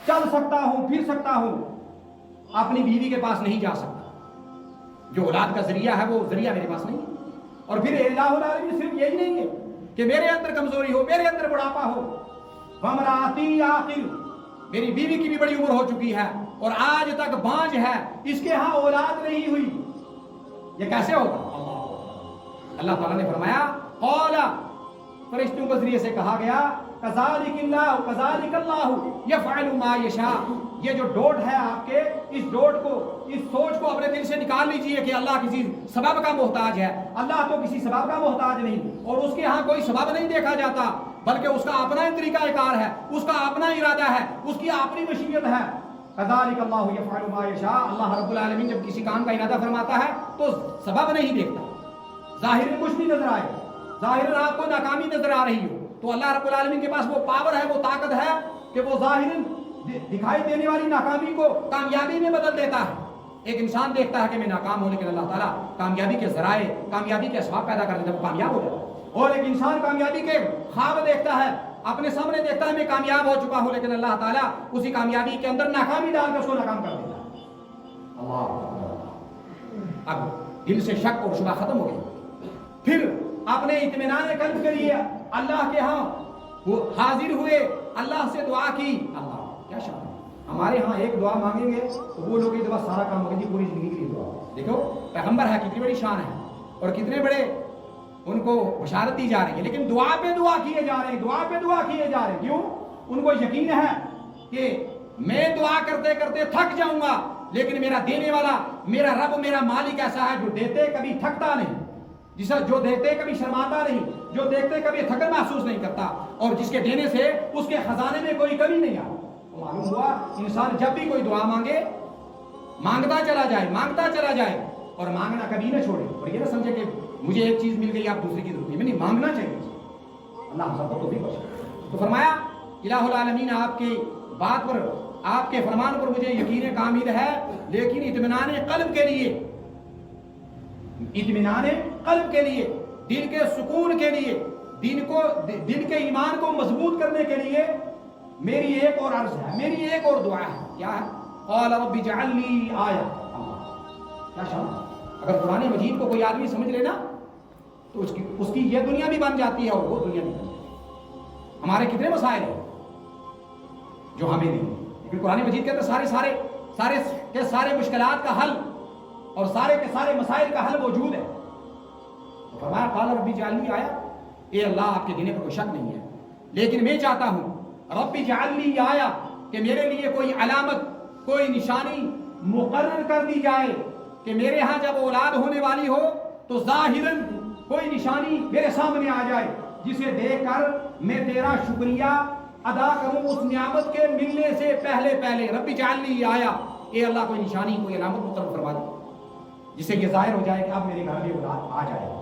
چل سکتا ہوں، پھر سکتا ہوں، اپنی بیوی کے پاس نہیں جا سکتا. جو اولاد کا ذریعہ ہے وہ ذریعہ میرے پاس نہیں ہے. اور پھر الہ العالمین صرف یہی نہیں ہے کہ میرے اندر کمزوری ہو، میرے اندر بڑھاپا ہو. وامرأتی عاقر، میری بیوی کی بھی بڑی عمر ہو چکی ہے اور آج تک بانجھ ہے، اس کے ہاں اولاد نہیں ہوئی. یہ کیسے ہوگا؟ اللہ تعالیٰ نے فرمایا قال، فرشتوں کے ذریعے سے کہا گیا کذالک اللہ یفعل ما یشاء. یہ جو ڈوٹ ہے آپ کے، اس ڈوٹ کو، اس سوچ کو اپنے دل سے نکال لیجئے کہ اللہ کسی سبب کا محتاج ہے. اللہ تو کسی سبب کا محتاج نہیں، اور اس کے ہاں کوئی سبب نہیں دیکھا جاتا، بلکہ اس کا اپنا طریقہ کار ہے، اس کا اپنا ارادہ ہے، اس کی اپنی مشیت ہے. کذالک اللہ یفعل ما یشاء. اللہ رب العالمین جب کسی کام کا ارادہ فرماتا ہے تو سبب نہیں دیکھتا. ظاہر میں کچھ بھی نظر آئے، ظاہر آپ کو ناکامی نظر آ رہی ہو، تو اللہ رب العالمین کے پاس وہ پاور ہے، وہ طاقت ہے کہ وہ ظاہر دکھائی دینے والی ناکامی کو کامیابی میں بدل دیتا ہے. ایک انسان دیکھتا ہے کہ میں ناکام ہوں، لیکن اللہ تعالیٰ کامیابی کے ذرائع، کامیابی کے اسباب پیدا کر دیتا ہے، وہ کامیاب ہو جاتا ہے. اور ایک انسان کامیابی کے خواب دیکھتا ہے، اپنے سامنے دیکھتا ہے میں کامیاب ہو چکا ہوں، لیکن اللہ تعالیٰ اسی کامیابی کے اندر ناکامی ڈال کر اس کو ناکام کر دیتا ہے. اللہ، اب دل سے شک اور شبہ ختم ہو گئی. پھر اپنے اطمینان قلب کے لیے اللہ کے ہاں وہ حاضر ہوئے، اللہ سے دعا کی. اللہ کیا شان ہے. ہمارے ہاں ایک دعا مانگیں گے تو وہ لوگ یہ دعا سارا کام ہوگی پوری زندگی کے لیے دعا. دیکھو پیغمبر ہے، کتنی بڑی شان ہے اور کتنے بڑے ان کو بشارت دی جا رہی ہے، لیکن دعا پہ دعا کیے جا رہے ہیں، دعا پہ دعا کیے جا رہے ہیں. کیوں؟ ان کو یقین ہے کہ میں دعا کرتے کرتے تھک جاؤں گا، لیکن میرا دینے والا، میرا رب، میرا مالک ایسا ہے جو دیتے کبھی تھکتا نہیں، جسے جو دیتے کبھی شرماتا نہیں، جو دیکھتے کبھی تھکن محسوس نہیں کرتا، اور جس کے دینے سے اس کے خزانے میں کوئی کمی نہیں آتی. معلوم ہوا انسان جب بھی کوئی دعا مانگے، مانگتا چلا جائے، مانگتا چلا جائے، اور مانگنا کبھی نہ چھوڑے. اور یہ نہ سمجھے کہ مجھے ایک چیز مل گئی آپ دوسری کی ضرورت نہیں، مانگنا چاہیے. اللہ سب کو توفیق بخشے. تو فرمایا الہ العالمین آپ کی بات پر، آپ کے فرمان پر مجھے یقین کامل ہے، لیکن اطمینان قلب کے لیے، اطمینان قلب کے لیے، دل کے سکون کے لیے، دل کے ایمان کو مضبوط کرنے کے لیے میری ایک اور عرض ہے، میری ایک اور دعا ہے. کیا ہے؟ قال رب اجعل لی آیہ. کیا شان. اگر قرآن مجید کو کوئی آدمی سمجھ لینا تو اس کی یہ دنیا بھی بن جاتی ہے اور وہ دنیا بھی بن جاتی ہے. ہمارے کتنے مسائل ہیں جو ہمیں نہیں، لیکن قرآن مجید کے اندر سارے مشکلات کا حل اور سارے کے سارے مسائل کا حل موجود ہے. تو فرمایا قال رب اجعل لی آیہ. اے اللہ آپ کے دینے پر کوئی شک نہیں ہے، لیکن میں چاہتا ہوں رب اجعل لی آیہ کہ میرے لیے کوئی علامت، کوئی نشانی مقرر کر دی جائے کہ میرے ہاں جب اولاد ہونے والی ہو تو ظاہراً کوئی نشانی میرے سامنے آ جائے جسے دیکھ کر میں تیرا شکریہ ادا کروں اس نعمت کے ملنے سے پہلے پہلے. رب اجعل لی آیہ، اے اللہ کوئی نشانی، کوئی علامت مقرر فرما دے جسے یہ ظاہر ہو جائے کہ اب میرے گھر میں اولاد آ جائے.